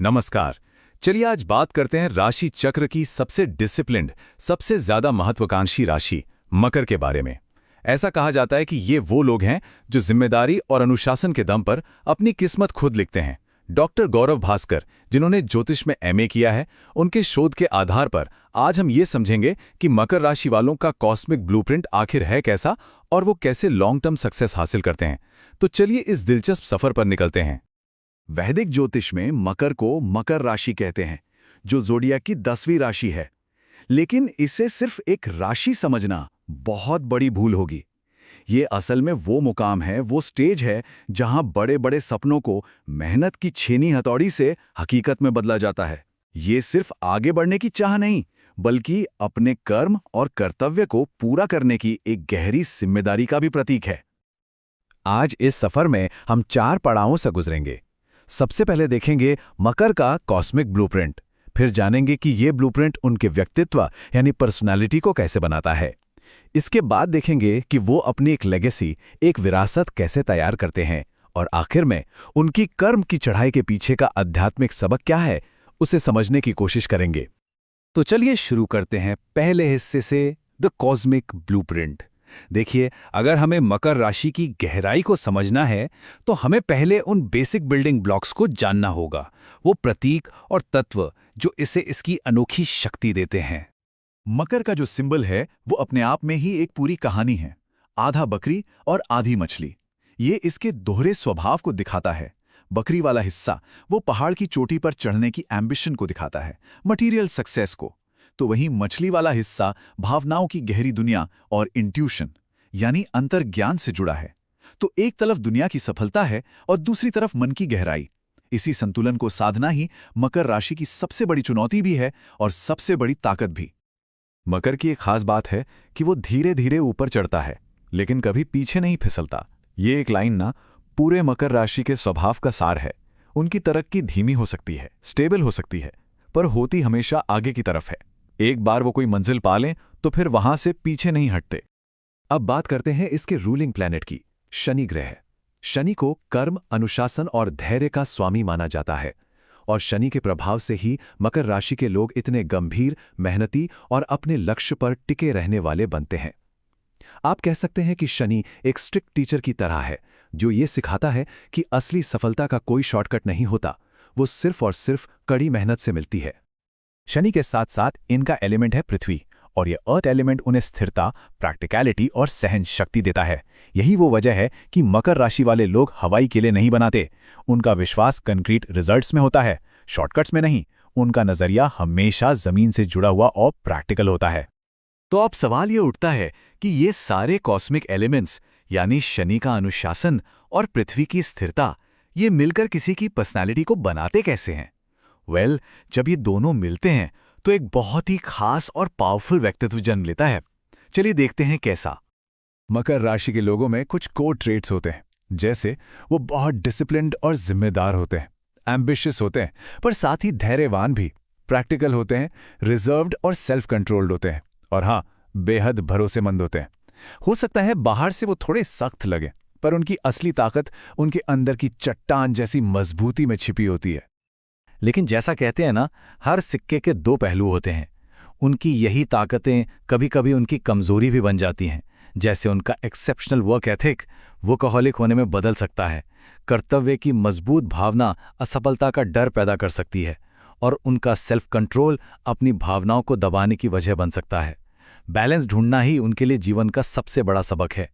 नमस्कार। चलिए आज बात करते हैं राशि चक्र की सबसे डिसिप्लिन्ड, सबसे ज्यादा महत्वाकांक्षी राशि मकर के बारे में। ऐसा कहा जाता है कि ये वो लोग हैं जो जिम्मेदारी और अनुशासन के दम पर अपनी किस्मत खुद लिखते हैं। डॉक्टर गौरव भास्कर, जिन्होंने ज्योतिष में एमए किया है, उनके शोध के आधार पर आज हम ये समझेंगे कि मकर राशि वालों का कॉस्मिक ब्लूप्रिंट आखिर है कैसा और वो कैसे लॉन्ग टर्म सक्सेस हासिल करते हैं। तो चलिए इस दिलचस्प सफर पर निकलते हैं। वैदिक ज्योतिष में मकर को मकर राशि कहते हैं, जो ज़ोडियाक की 10वीं राशि है। लेकिन इसे सिर्फ एक राशि समझना बहुत बड़ी भूल होगी। ये असल में वो मुकाम है, वो स्टेज है जहां बड़े बड़े सपनों को मेहनत की छेनी हथौड़ी से हकीकत में बदला जाता है। ये सिर्फ आगे बढ़ने की चाह नहीं, बल्कि अपने कर्म और कर्तव्य को पूरा करने की एक गहरी जिम्मेदारी का भी प्रतीक है। आज इस सफर में हम 4 पड़ावों से गुजरेंगे। सबसे पहले देखेंगे मकर का कॉस्मिक ब्लूप्रिंट, फिर जानेंगे कि ये ब्लूप्रिंट उनके व्यक्तित्व यानी पर्सनालिटी को कैसे बनाता है। इसके बाद देखेंगे कि वो अपनी एक लेगेसी, एक विरासत कैसे तैयार करते हैं, और आखिर में उनकी कर्म की चढ़ाई के पीछे का आध्यात्मिक सबक क्या है, उसे समझने की कोशिश करेंगे। तो चलिए शुरू करते हैं पहले हिस्से से, द कॉस्मिक ब्लूप्रिंट। देखिए, अगर हमें मकर राशि की गहराई को समझना है तो हमें पहले उन बेसिक बिल्डिंग ब्लॉक्स को जानना होगा, वो प्रतीक और तत्व जो इसे इसकी अनोखी शक्ति देते हैं। मकर का जो सिंबल है वो अपने आप में ही एक पूरी कहानी है। आधा बकरी और आधी मछली, ये इसके दोहरे स्वभाव को दिखाता है। बकरी वाला हिस्सा वो पहाड़ की चोटी पर चढ़ने की एम्बिशन को दिखाता है, मटीरियल सक्सेस को। तो वहीं मछली वाला हिस्सा भावनाओं की गहरी दुनिया और इंट्यूशन यानी अंतर्ज्ञान से जुड़ा है। तो एक तरफ दुनिया की सफलता है और दूसरी तरफ मन की गहराई। इसी संतुलन को साधना ही मकर राशि की सबसे बड़ी चुनौती भी है और सबसे बड़ी ताकत भी। मकर की एक खास बात है कि वो धीरे धीरे ऊपर चढ़ता है, लेकिन कभी पीछे नहीं फिसलता। ये एक लाइन ना पूरे मकर राशि के स्वभाव का सार है। उनकी तरक्की धीमी हो सकती है, स्टेबल हो सकती है, पर होती हमेशा आगे की तरफ है। एक बार वो कोई मंजिल पा लें तो फिर वहां से पीछे नहीं हटते। अब बात करते हैं इसके रूलिंग प्लैनेट की, शनि ग्रह। शनि को कर्म, अनुशासन और धैर्य का स्वामी माना जाता है, और शनि के प्रभाव से ही मकर राशि के लोग इतने गंभीर, मेहनती और अपने लक्ष्य पर टिके रहने वाले बनते हैं। आप कह सकते हैं कि शनि एक स्ट्रिक्ट टीचर की तरह है, जो ये सिखाता है कि असली सफलता का कोई शॉर्टकट नहीं होता, वो सिर्फ और सिर्फ कड़ी मेहनत से मिलती है। शनि के साथ साथ इनका एलिमेंट है पृथ्वी, और यह अर्थ एलिमेंट उन्हें स्थिरता, प्रैक्टिकलिटी और सहन शक्ति देता है। यही वो वजह है कि मकर राशि वाले लोग हवाई किले नहीं बनाते। उनका विश्वास कंक्रीट रिजल्ट्स में होता है, शॉर्टकट्स में नहीं। उनका नजरिया हमेशा जमीन से जुड़ा हुआ और प्रैक्टिकल होता है। तो अब सवाल ये उठता है कि ये सारे कॉस्मिक एलिमेंट्स यानी शनि का अनुशासन और पृथ्वी की स्थिरता, ये मिलकर किसी की पर्सनैलिटी को बनाते कैसे हैं? जब ये दोनों मिलते हैं तो एक बहुत ही खास और पावरफुल व्यक्तित्व जन्म लेता है। चलिए देखते हैं कैसा। मकर राशि के लोगों में कुछ कोर ट्रेट्स होते हैं, जैसे वो बहुत डिसिप्लिन्ड और जिम्मेदार होते हैं, एम्बिशियस होते हैं, पर साथ ही धैर्यवान भी, प्रैक्टिकल होते हैं, रिजर्व्ड और सेल्फ कंट्रोल्ड होते हैं, और हाँ, बेहद भरोसेमंद होते हैं। हो सकता है बाहर से वो थोड़े सख्त लगे, पर उनकी असली ताकत उनके अंदर की चट्टान जैसी मजबूती में छिपी होती है। लेकिन जैसा कहते हैं ना, हर सिक्के के 2 पहलू होते हैं। उनकी यही ताकतें कभी कभी उनकी कमजोरी भी बन जाती हैं। जैसे उनका एक्सेप्शनल वर्क एथिक वर्कहोलिक होने में बदल सकता है। कर्तव्य की मजबूत भावना असफलता का डर पैदा कर सकती है, और उनका सेल्फ कंट्रोल अपनी भावनाओं को दबाने की वजह बन सकता है। बैलेंस ढूंढना ही उनके लिए जीवन का सबसे बड़ा सबक है।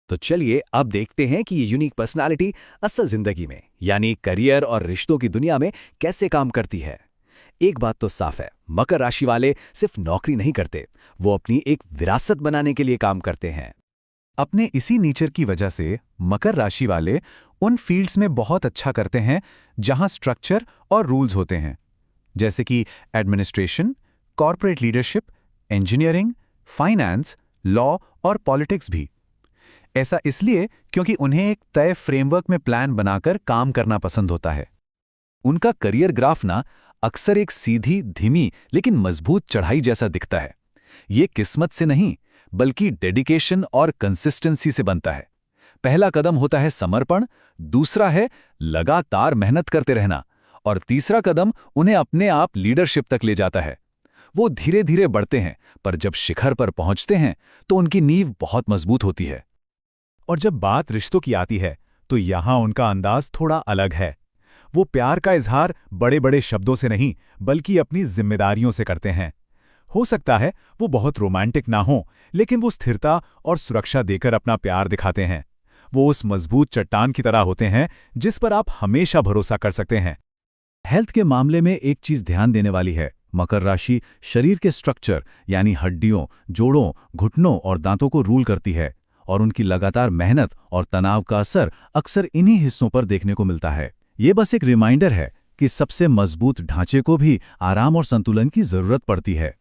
तो चलिए अब देखते हैं कि ये यूनिक पर्सनालिटी असल जिंदगी में यानी करियर और रिश्तों की दुनिया में कैसे काम करती है। एक बात तो साफ है, मकर राशि वाले सिर्फ नौकरी नहीं करते, वो अपनी एक विरासत बनाने के लिए काम करते हैं। अपने इसी नेचर की वजह से मकर राशि वाले उन फील्ड्स में बहुत अच्छा करते हैं जहां स्ट्रक्चर और रूल्स होते हैं, जैसे कि administration, corporate leadership, engineering, finance, law और पॉलिटिक्स भी। ऐसा इसलिए क्योंकि उन्हें एक तय फ्रेमवर्क में प्लान बनाकर काम करना पसंद होता है। उनका करियर ग्राफ ना अक्सर एक सीधी, धीमी लेकिन मजबूत चढ़ाई जैसा दिखता है। ये किस्मत से नहीं, बल्कि डेडिकेशन और कंसिस्टेंसी से बनता है। पहला कदम होता है समर्पण, दूसरा है लगातार मेहनत करते रहना, और तीसरा कदम उन्हें अपने आप लीडरशिप तक ले जाता है। वो धीरे धीरे बढ़ते हैं, पर जब शिखर पर पहुंचते हैं तो उनकी नींव बहुत मजबूत होती है। और जब बात रिश्तों की आती है तो यहाँ उनका अंदाज थोड़ा अलग है। वो प्यार का इजहार बड़े बड़े शब्दों से नहीं बल्कि अपनी जिम्मेदारियों से करते हैं। हो सकता है वो बहुत रोमांटिक ना हो, लेकिन वो स्थिरता और सुरक्षा देकर अपना प्यार दिखाते हैं। वो उस मजबूत चट्टान की तरह होते हैं जिस पर आप हमेशा भरोसा कर सकते हैं। हेल्थ के मामले में एक चीज ध्यान देने वाली है। मकर राशि शरीर के स्ट्रक्चर यानी हड्डियों, जोड़ों, घुटनों और दांतों को रूल करती है, और उनकी लगातार मेहनत और तनाव का असर अक्सर इन्हीं हिस्सों पर देखने को मिलता है। ये बस एक रिमाइंडर है कि सबसे मजबूत ढांचे को भी आराम और संतुलन की जरूरत पड़ती है।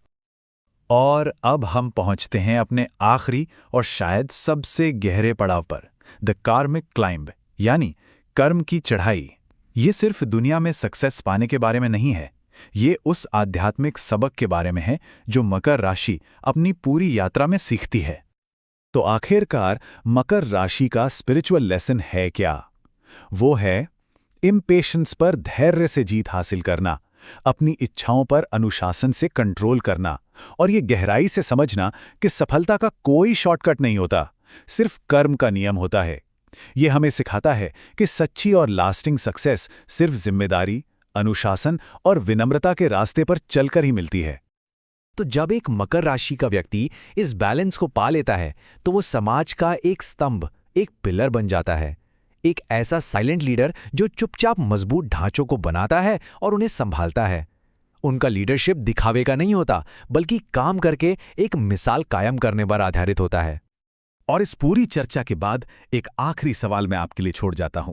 और अब हम पहुंचते हैं अपने आखिरी और शायद सबसे गहरे पड़ाव पर, द कार्मिक क्लाइंब, यानी कर्म की चढ़ाई। ये सिर्फ दुनिया में सक्सेस पाने के बारे में नहीं है, ये उस आध्यात्मिक सबक के बारे में है जो मकर राशि अपनी पूरी यात्रा में सीखती है। तो आखिरकार मकर राशि का स्पिरिचुअल लेसन है क्या? वो है इम्पेशेंस पर धैर्य से जीत हासिल करना, अपनी इच्छाओं पर अनुशासन से कंट्रोल करना, और ये गहराई से समझना कि सफलता का कोई शॉर्टकट नहीं होता, सिर्फ कर्म का नियम होता है। ये हमें सिखाता है कि सच्ची और लास्टिंग सक्सेस सिर्फ जिम्मेदारी, अनुशासन और विनम्रता के रास्ते पर चलकर ही मिलती है। तो जब एक मकर राशि का व्यक्ति इस बैलेंस को पा लेता है तो वो समाज का एक स्तंभ, एक पिलर बन जाता है, एक ऐसा साइलेंट लीडर जो चुपचाप मजबूत ढांचों को बनाता है और उन्हें संभालता है। उनका लीडरशिप दिखावे का नहीं होता, बल्कि काम करके एक मिसाल कायम करने पर आधारित होता है। और इस पूरी चर्चा के बाद एक आखिरी सवाल मैं आपके लिए छोड़ जाता हूं।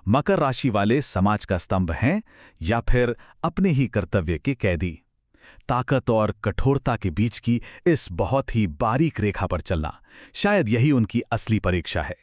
मकर राशि वाले समाज का स्तंभ हैं या फिर अपने ही कर्तव्य के कैदी? ताकत और कठोरता के बीच की इस बहुत ही बारीक रेखा पर चलना, शायद यही उनकी असली परीक्षा है।